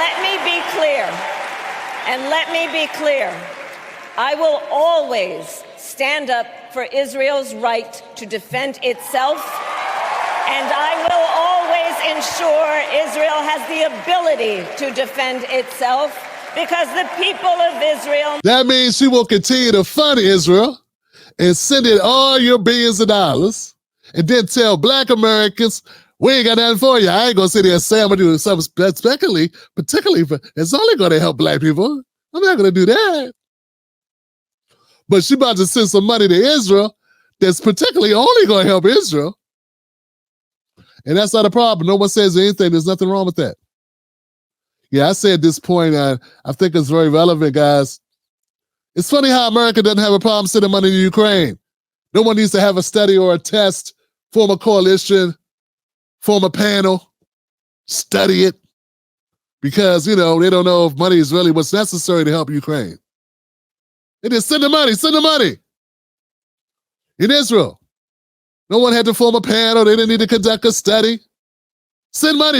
let me be clear, and let me be clear, I will always stand up for Israel's right to defend itself, and I will always ensure Israel has the ability to defend itself, because the people of Israel... That means she will continue to fund Israel and send it all your billions of dollars, and then tell black Americans, we ain't got nothing for you. I ain't gonna sit there and say I'm gonna do something particularly for, it's only gonna help black people. I'm not gonna do that. But she about to send some money to Israel that's particularly only gonna help Israel. And that's not a problem. No one says anything. There's nothing wrong with that. Yeah, I said this point, I think it's very relevant, guys. It's funny how America doesn't have a problem sending money to Ukraine. No one needs to have a study or a test, form a coalition, form a panel, study it, because, they don't know if money is really what's necessary to help Ukraine. They just send the money. In Israel, no one had to form a panel. They didn't need to conduct a study. Send money.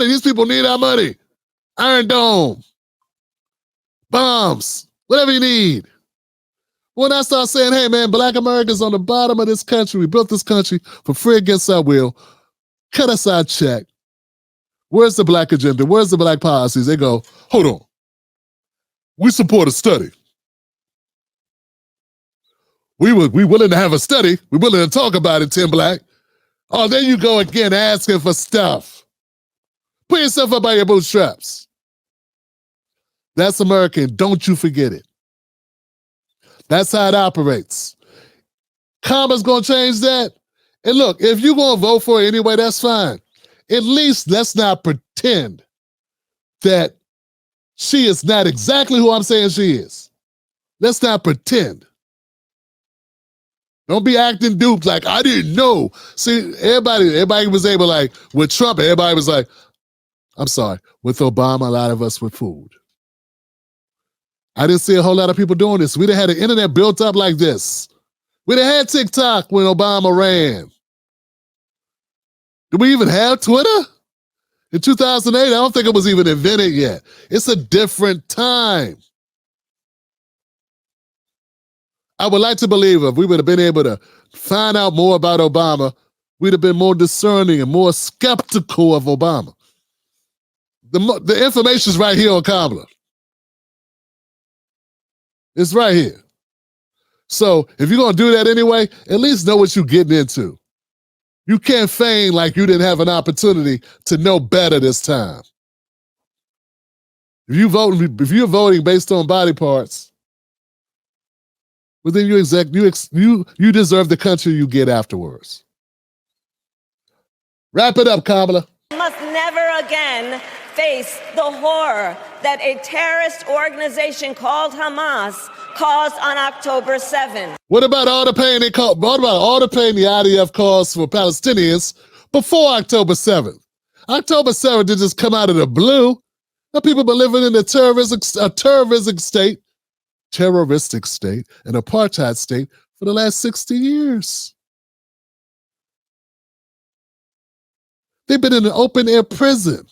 These people need our money. Iron Dome, bombs, whatever you need. When I start saying, hey, man, black Americans on the bottom of this country, we built this country for free against our will, cut us our check. Where's the black agenda? Where's the black policies? They go, hold on. We support a study. We willing to have a study. We willing to talk about it, Tim Black. Oh, there you go again, asking for stuff. Put yourself up by your bootstraps. That's American. Don't you forget it. That's how it operates. Kamala's going to change that. And look, if you're going to vote for it anyway, that's fine. At least let's not pretend that she is not exactly who I'm saying she is. Let's not pretend. Don't be acting duped like, I didn't know. See, everybody was able, like, with Trump, everybody was like, I'm sorry, with Obama, a lot of us were fooled. I didn't see a whole lot of people doing this. We'd have had the internet built up like this. We'd have had TikTok when Obama ran. Did we even have Twitter? In 2008, I don't think it was even invented yet. It's a different time. I would like to believe if we would have been able to find out more about Obama, we'd have been more discerning and more skeptical of Obama. The information's right here on Kamala. It's right here. So if you're going to do that anyway, at least know what you're getting into. You can't feign like you didn't have an opportunity to know better this time. If you're voting based on body parts, well, then you deserve the country you get afterwards. Wrap it up, Kamala. Must never again face the horror that a terrorist organization called Hamas caused on October 7th. What about all the pain the IDF caused for Palestinians before October 7th? October 7th didn't just come out of the blue. Now people been living in a terroristic state, an apartheid state for the last 60 years. They've been in an open-air prison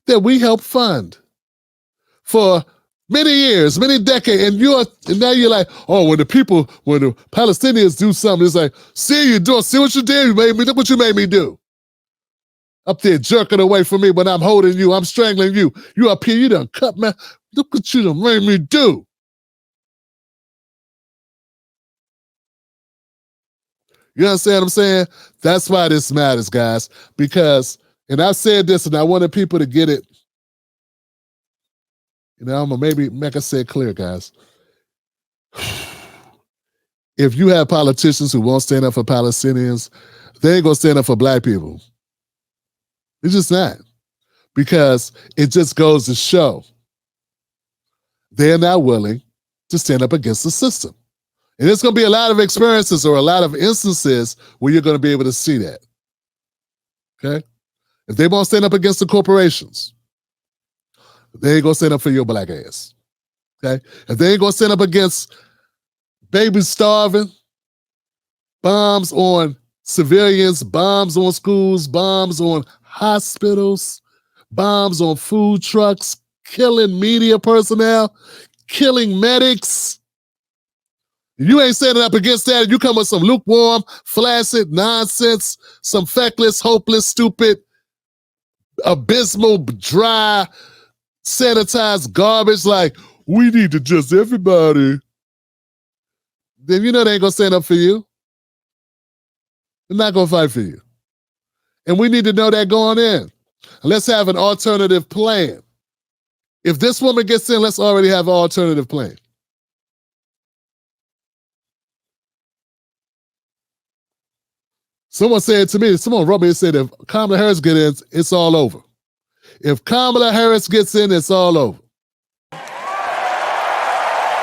that we helped fund for many years, many decades, and now you're like, oh, when the Palestinians do something, it's like, see what you did, look what you made me do. Up there jerking away from me when I'm holding you, I'm strangling you. You up here, you done cut me. Look what you done made me do. You understand what I'm saying? That's why this matters, guys. Because, and I said this, and I wanted people to get it. I'm gonna maybe make us say it clear, guys. If you have politicians who won't stand up for Palestinians, they ain't gonna stand up for black people. It's just not. Because it just goes to show they're not willing to stand up against the system. And there's going to be a lot of experiences or a lot of instances where you're going to be able to see that. Okay? If they won't stand up against the corporations, they ain't going to stand up for your black ass. Okay? If they ain't going to stand up against babies starving, bombs on civilians, bombs on schools, bombs on hospitals, bombs on food trucks, killing media personnel, killing medics. You ain't standing up against that, and you come with some lukewarm, flaccid nonsense, some feckless, hopeless, stupid, abysmal, dry, sanitized garbage like, we need to just everybody. Then you know they ain't gonna stand up for you. They're not gonna fight for you. And we need to know that going in. Let's have an alternative plan. If this woman gets in, let's already have an alternative plan. Someone said to me, someone wrote me and said, if Kamala Harris gets in, it's all over. If Kamala Harris gets in, it's all over.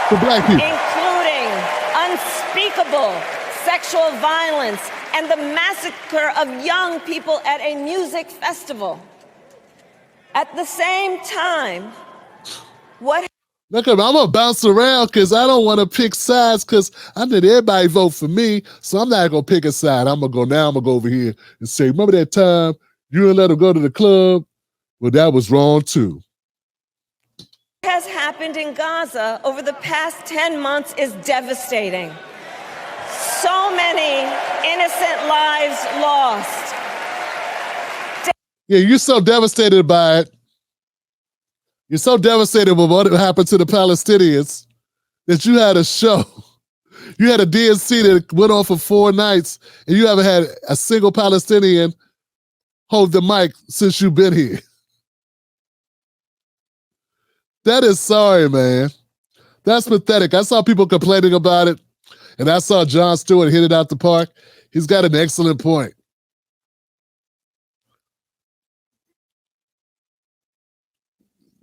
For black people. Including unspeakable sexual violence and the massacre of young people at a music festival. At the same time, what... Look, I'm going to bounce around because I don't want to pick sides because I need everybody vote for me, so I'm not going to pick a side. I'm going to go over here and say, remember that time you didn't let him go to the club? Well, that was wrong too. What has happened in Gaza over the past 10 months is devastating. So many innocent lives lost. Yeah, you're so devastated by it. You're so devastated with what happened to the Palestinians that you had a show. You had a DNC that went on for 4 nights, and you haven't had a single Palestinian hold the mic since you've been here. That is sorry, man. That's pathetic. I saw people complaining about it, and I saw Jon Stewart hit it out the park. He's got an excellent point.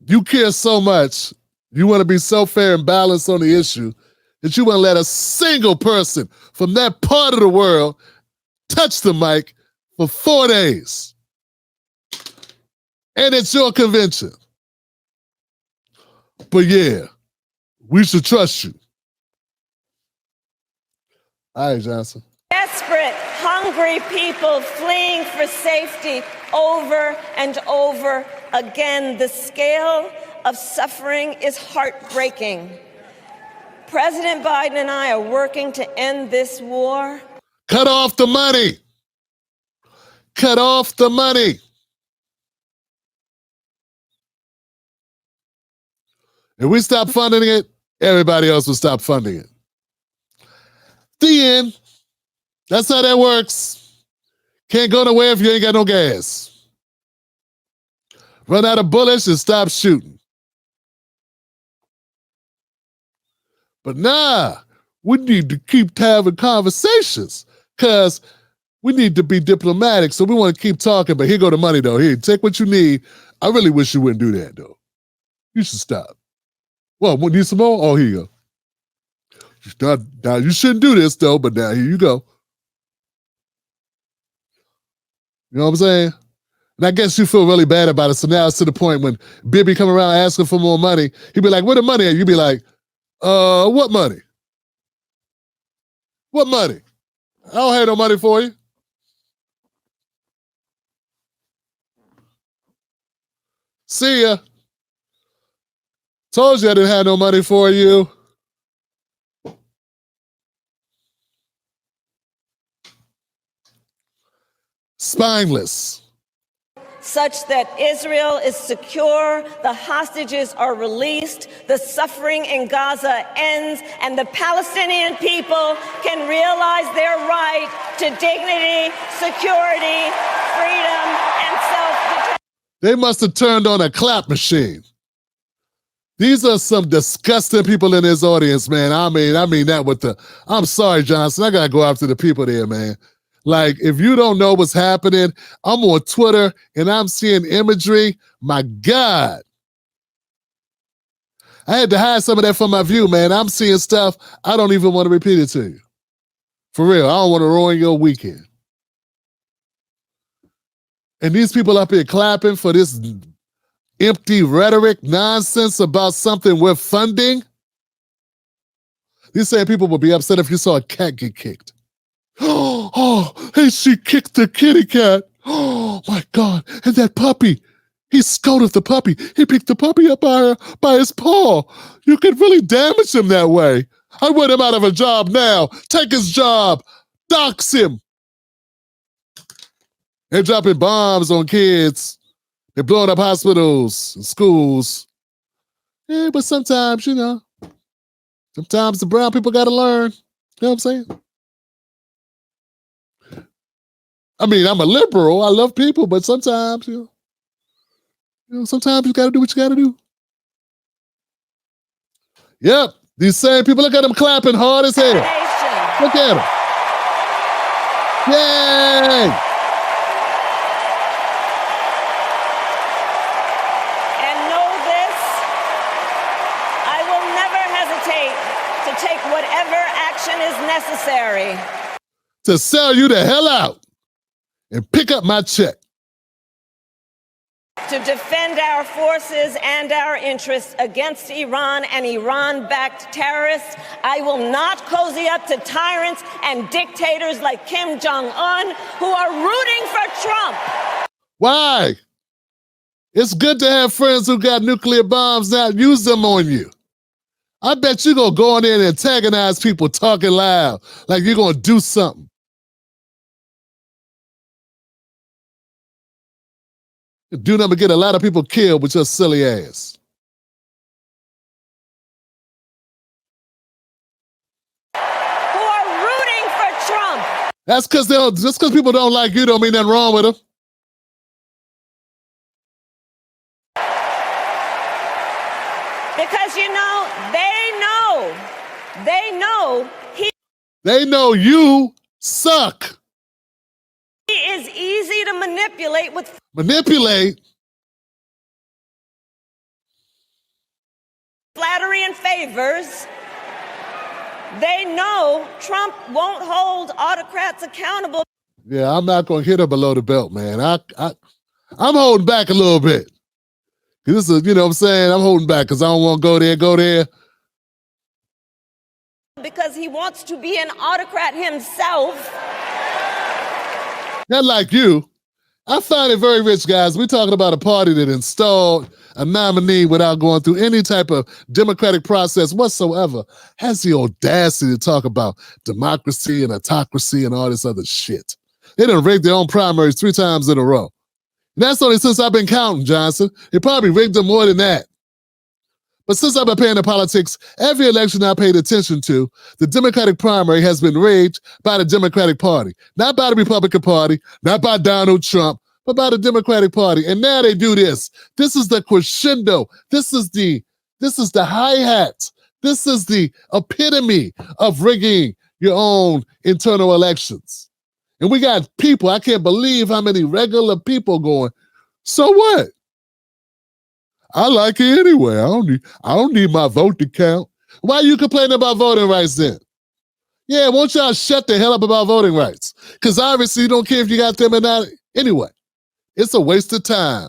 You care so much, you want to be so fair and balanced on the issue that you want to let a single person from that part of the world touch the mic for 4 days. And it's your convention. But yeah, we should trust you. All right, Johnson. Desperate, hungry people fleeing for safety over and over again. The scale of suffering is heartbreaking. President Biden and I are working to end this war. Cut off the money. Cut off the money. If we stop funding it, everybody else will stop funding it. The end. That's how that works. Can't go nowhere if you ain't got no gas. Run out of bullets and stop shooting. But nah, we need to keep having conversations because we need to be diplomatic. So we want to keep talking, but here go the money though. Here, take what you need. I really wish you wouldn't do that though. You should stop. Well, need some more? Oh, here you go. Now you shouldn't do this though, but now here you go. You know what I'm saying? And I guess you feel really bad about it. So now it's to the point when Bibby come around asking for more money, he'd be like, where the money at? You'd be like, what money? What money? I don't have no money for you. See ya. Told you I didn't have no money for you. Spineless. Such that Israel is secure, the hostages are released, the suffering in Gaza ends, and the Palestinian people can realize their right to dignity, security, freedom, and self-determination. They must have turned on a clap machine. These are some disgusting people in this audience, man. I mean that with the, I'm sorry, Johnson. I gotta go after the people there, man. Like, if you don't know what's happening, I'm on Twitter and I'm seeing imagery. My God. I had to hide some of that from my view, man. I'm seeing stuff. I don't even want to repeat it to you. For real. I don't want to ruin your weekend. And these people up here clapping for this empty rhetoric nonsense about something we're funding. These same people would be upset if you saw a cat get kicked. Oh, hey, she kicked the kitty cat. Oh, my God. And that puppy, He scolded the puppy. He picked the puppy up by his paw. You could really damage him that way. I want him out of a job now. Take his job. Dox him. They're dropping bombs on kids. They're blowing up hospitals and schools. Yeah, but sometimes, sometimes the brown people got to learn. You know what I'm saying? I mean, I'm a liberal. I love people, but sometimes, sometimes you got to do what you got to do. Yep, these same people, look at them clapping hard as hell. Look at them. Yay! And know this, I will never hesitate to take whatever action is necessary to sell you the hell out and pick up my check. To defend our forces and our interests against Iran and Iran-backed terrorists. I will not cozy up to tyrants and dictators like Kim Jong-un who are rooting for Trump. Why? It's good to have friends who got nuclear bombs now. Use them on you. I bet you're going to go in there and antagonize people talking loud like you're going to do something. Do nothing but get a lot of people killed with your silly ass. Who are rooting for Trump. That's just because people don't like you don't mean nothing wrong with them. Because, they know you suck. He is easy to manipulate with flattery and favors. They know Trump won't hold autocrats accountable. Yeah, I'm not going to hit her below the belt, man. I'm holding back a little bit. This is, you know what I'm saying? I'm holding back because I don't want to go there. Because he wants to be an autocrat himself. Not like you. I find it very rich, guys. We're talking about a party that installed a nominee without going through any type of democratic process whatsoever, has the audacity to talk about democracy and autocracy and all this other shit. They done rigged their own primaries 3 times in a row. And that's only since I've been counting, Johnson. They probably rigged them more than that. But since I've been paying the politics, every election I paid attention to, the Democratic primary has been rigged by the Democratic Party. Not by the Republican Party, not by Donald Trump, but by the Democratic Party. And now they do this. This is the crescendo. This is the hi-hat. This is the epitome of rigging your own internal elections. And we got people, I can't believe how many regular people going, so what? I like it anyway. I don't need my vote to count. Why are you complaining about voting rights then? Yeah, won't y'all shut the hell up about voting rights? Because obviously you don't care if you got them or not. Anyway, it's a waste of time.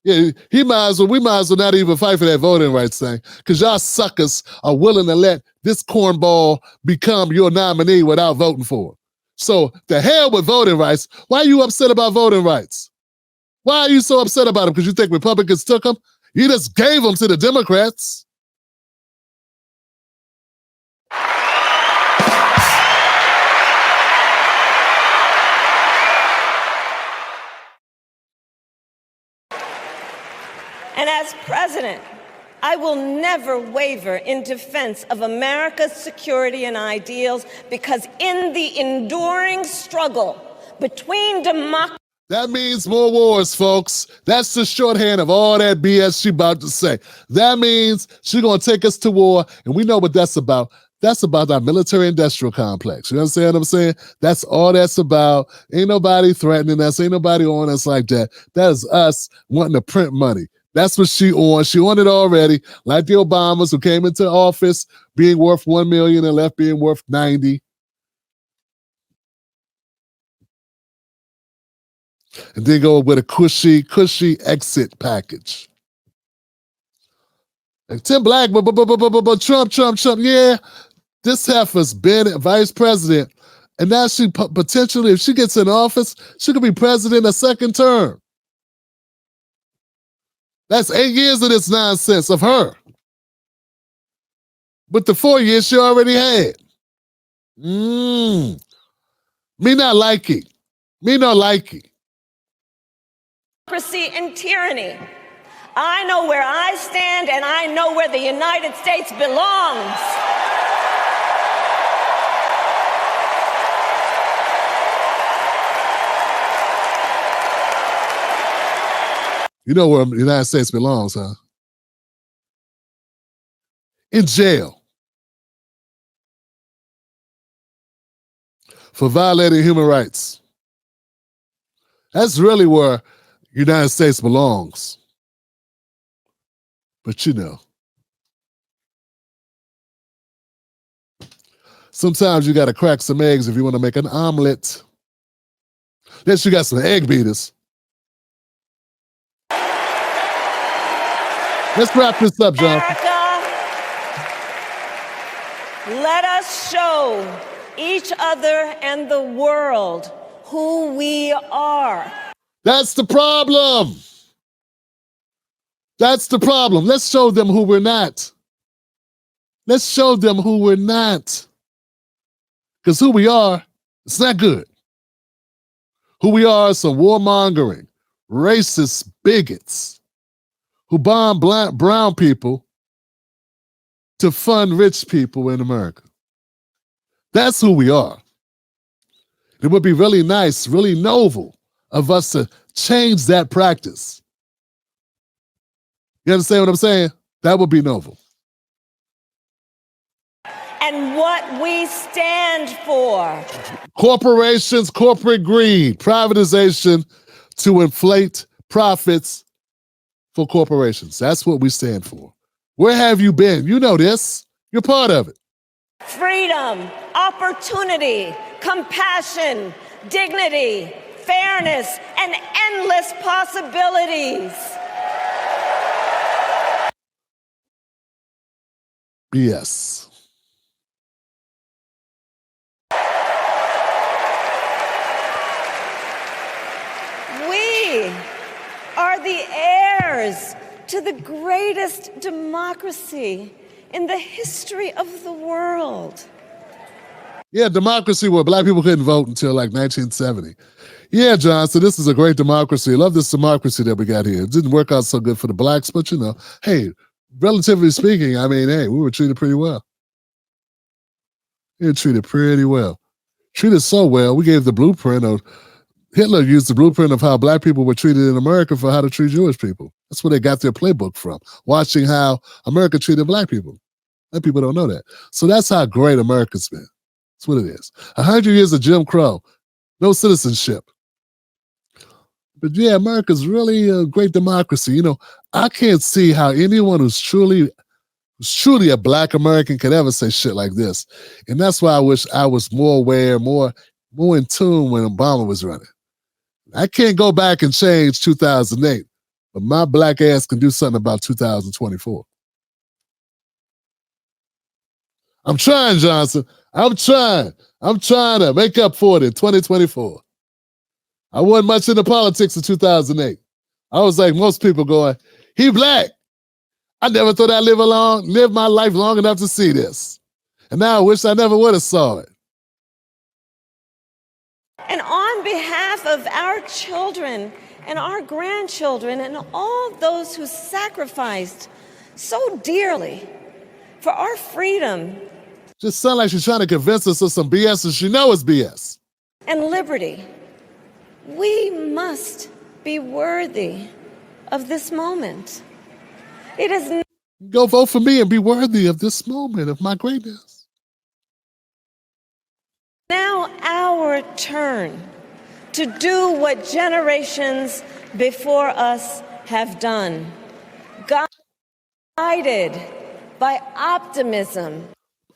Yeah, we might as well not even fight for that voting rights thing, because y'all suckers are willing to let this cornball become your nominee without voting for him. So the hell with voting rights. Why are you upset about voting rights? Why are you so upset about them? Because you think Republicans took them? You just gave them to the Democrats. And as president, I will never waver in defense of America's security and ideals, because in the enduring struggle between democracy. That means more wars, folks. That's the shorthand of all that BS she about to say. That means she's going to take us to war, and we know what that's about. That's about our military-industrial complex. You understand what I'm saying? That's all that's about. Ain't nobody threatening us. Ain't nobody on us like that. That is us wanting to print money. That's what she on. She on it already, like the Obamas who came into office being worth $1 million and left being worth 90. And then go with a cushy exit package. And Tim Black, but Trump, yeah, this heifer's been vice president, and now she potentially, if she gets in office, she could be president a second term. That's 8 years of this nonsense of her. But the 4 years she already had. Me not like it. Me not like it. Democracy and tyranny. I know where I stand, and I know where the United States belongs. You know where the United States belongs, huh? In jail. For violating human rights. That's really where the United States belongs. But you know, sometimes you got to crack some eggs if you want to make an omelet. Then you got some egg beaters. Let's wrap this up, John. America, let us show each other and the world who we are. That's the problem. That's the problem. Let's show them who we're not. Let's show them who we're not. Because who we are, it's not good. Who we are is some warmongering, racist bigots who bomb brown people to fund rich people in America. That's who we are. It would be really nice, really noble of us to change that practice. You understand what I'm saying? That would be noble. And what we stand for. Corporations, corporate greed, privatization to inflate profits for corporations. That's what we stand for. Where have you been? You know this. You're part of it. Freedom, opportunity, compassion, dignity, fairness, and endless possibilities. BS. We are the heirs to the greatest democracy in the history of the world. Yeah, democracy where black people couldn't vote until like 1970. Yeah, John, so this is a great democracy. I love this democracy that we got here. It didn't work out so good for the blacks, but you know, hey, relatively speaking, I mean, hey, we were treated pretty well. We were treated pretty well. Treated so well, we gave the blueprint of, Hitler used the blueprint of how black people were treated in America for how to treat Jewish people. That's where they got their playbook from, watching how America treated black people. Black people don't know that. So that's how great America's been. That's what it is. 100 years of Jim Crow, no citizenship. But yeah, America's really a great democracy. You know, I can't see how anyone who's truly a black American could ever say shit like this. And that's why I wish I was more aware, more in tune when Obama was running. I can't go back and change 2008, but my black ass can do something about 2024. I'm trying, Johnson. I'm trying to make up for it in 2024. I wasn't much into politics in 2008. I was like most people going, he black. I never thought I'd live my life long enough to see this. And now I wish I never would have saw it. And on behalf of our children and our grandchildren and all those who sacrificed so dearly for our freedom. Just sound like she's trying to convince us of some BS and she knows it's BS. And liberty. We must be worthy of this moment. It is Go vote for me and be worthy of this moment of my greatness. now our turn to do what generations before us have done. Guided by optimism.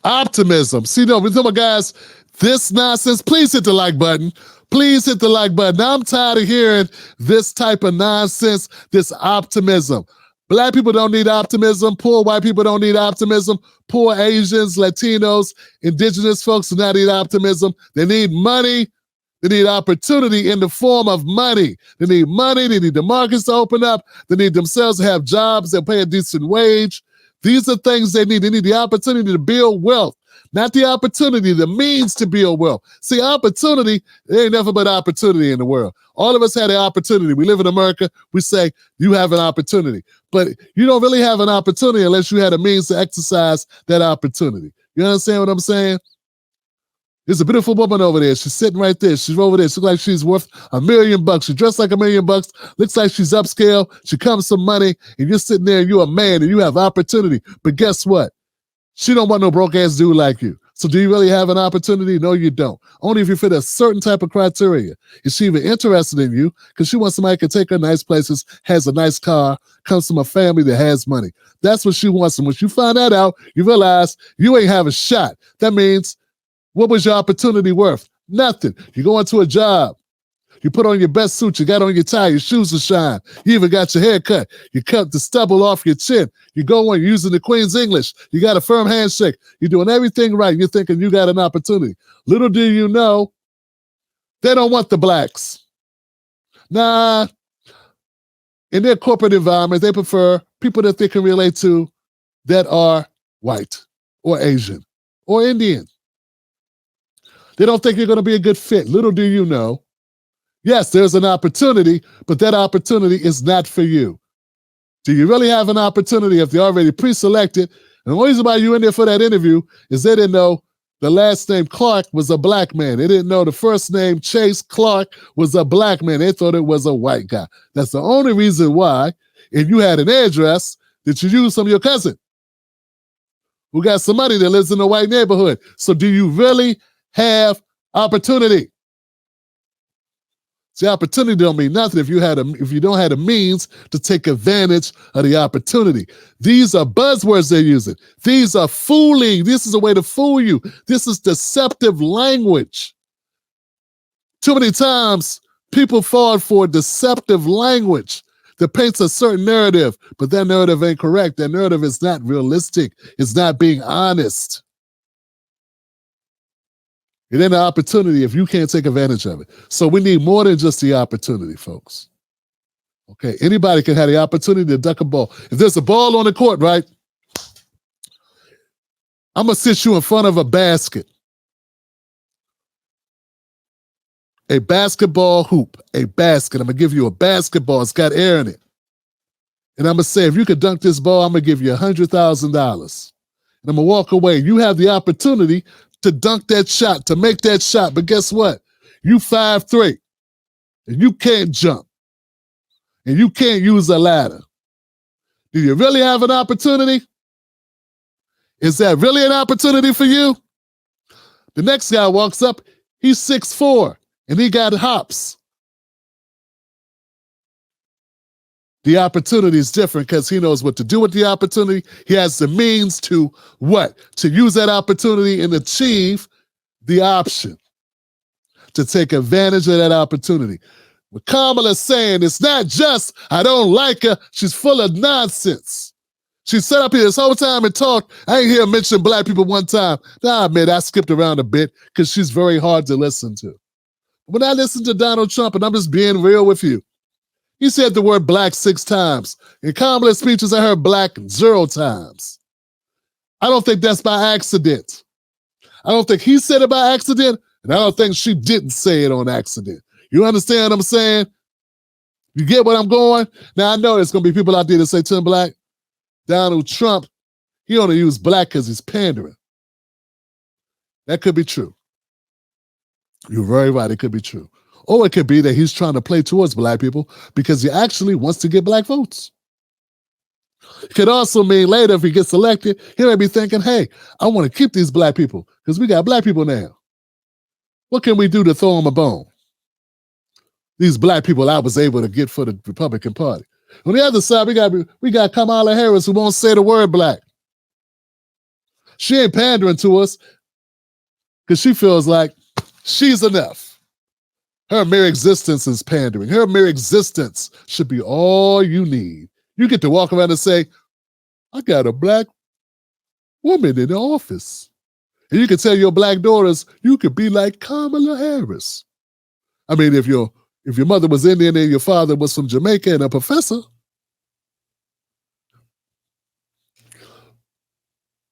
Optimism. See, no, we're talking about, guys, this nonsense. Please hit the like button. Please hit the like button. I'm tired of hearing this type of nonsense, this optimism. Black people don't need optimism. Poor white people don't need optimism. Poor Asians, Latinos, indigenous folks do not need optimism. They need money They need opportunity in the form of money. They need money. They need the markets to open up. They need themselves to have jobs that pay a decent wage. These are things they need. They need the opportunity to build wealth, not the opportunity, the means to build wealth. See, opportunity, there ain't nothing but opportunity in the world. All of us had an opportunity. We live in America. We say, you have an opportunity. But you don't really have an opportunity unless you had a means to exercise that opportunity. You understand what I'm saying? There's a beautiful woman over there. She's sitting right there. She's over there. She looks like she's worth $1 million. She dressed like $1 million. Looks like she's upscale. She comes some money, and you're sitting there, and you're a man, and you have opportunity. But guess what? She don't want no broke-ass dude like you. So do you really have an opportunity? No, you don't. Only if you fit a certain type of criteria. Is she even interested in you? Because she wants somebody who can take her nice places, has a nice car, comes from a family that has money. That's what she wants. And once you find that out, you realize you ain't have a shot. That means, what was your opportunity worth? Nothing. You go into a job. You put on your best suit. You got on your tie. Your shoes are shine. You even got your hair cut. You cut the stubble off your chin. You go in using the Queen's English. You got a firm handshake. You're doing everything right. You're thinking you got an opportunity. Little do you know, they don't want the blacks. Nah. In their corporate environment, they prefer people that they can relate to that are white or Asian or Indian. They don't think you're going to be a good fit. Little do you know, yes, there's an opportunity, but that opportunity is not for you. Do you really have an opportunity if they're already pre-selected? And the only reason why you in there for that interview is they didn't know the last name Clark was a black man. They didn't know the first name Chase Clark was a black man. They thought it was a white guy. That's the only reason why, if you had an address, that you used from your cousin who got some money that lives in a white neighborhood. So do you really have opportunity? See, opportunity don't mean nothing if you don't have the means to take advantage of the opportunity. These are buzzwords they're using. These are fooling. This is a way to fool you. This is deceptive language. Too many times people fall for deceptive language that paints a certain narrative, but that narrative ain't correct. That narrative is not realistic. It's not being honest. It ain't an opportunity if you can't take advantage of it. So we need more than just the opportunity, folks. Okay, anybody can have the opportunity to duck a ball. If there's a ball on the court, right, I'm going to sit you in front of a basket. A basketball hoop, a basket. I'm going to give you a basketball. It's got air in it. And I'm going to say, if you could dunk this ball, I'm going to give you $100,000. And I'm going to walk away. You have the opportunity to dunk that shot, to make that shot. But guess what? You 5'3", and you can't jump, and you can't use a ladder. Do you really have an opportunity? Is that really an opportunity for you? The next guy walks up, he's 6'4", and he got hops. The opportunity is different because he knows what to do with the opportunity. He has the means to what? To use that opportunity and achieve the option, to take advantage of that opportunity. What Kamala is saying, it's not just, I don't like her. She's full of nonsense. She sat up here this whole time and talked. I ain't hear her mention black people one time. Nah, man, I skipped around a bit because she's very hard to listen to. When I listen to Donald Trump, and I'm just being real with you, he said the word black 6 times. In Kamala's speeches, I heard black 0 times. I don't think that's by accident. I don't think he said it by accident, and I don't think she didn't say it on accident. You understand what I'm saying? You get what I'm going? Now, I know there's going to be people out there that say, Tim Black, Donald Trump, he only used black because he's pandering. That could be true. You're very right. It could be true. Or it could be that he's trying to play towards black people because he actually wants to get black votes. It could also mean later if he gets elected, he may be thinking, hey, I want to keep these black people because we got black people now. What can we do to throw them a bone? These black people I was able to get for the Republican Party. On the other side, we got Kamala Harris who won't say the word black. She ain't pandering to us because she feels like she's enough. Her mere existence is pandering. Her mere existence should be all you need. You get to walk around and say, I got a black woman in the office. And you can tell your black daughters, you could be like Kamala Harris. I mean, if your mother was Indian and your father was from Jamaica and a professor,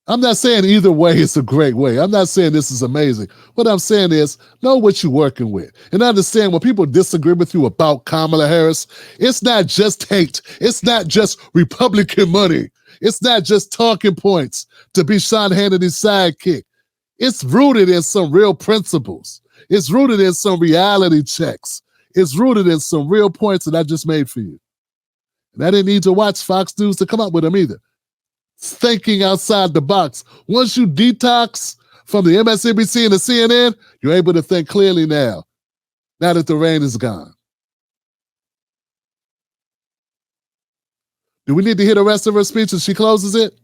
I'm not saying either way is a great way. I'm not saying this is amazing. What I'm saying is know what you're working with and understand when people disagree with you about Kamala Harris, it's not just hate. It's not just Republican money. It's not just talking points to be Sean Hannity's sidekick. It's rooted in some real principles. It's rooted in some reality checks. It's rooted in some real points that I just made for you. And I didn't need to watch Fox News to come up with them either. Thinking outside the box. Once you detox from the MSNBC and the CNN, you're able to think clearly now that the rain is gone. Do we need to hear the rest of her speech as she closes it?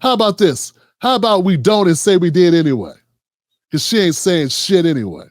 How about this? How about we don't and say we did anyway? Because she ain't saying shit anyway.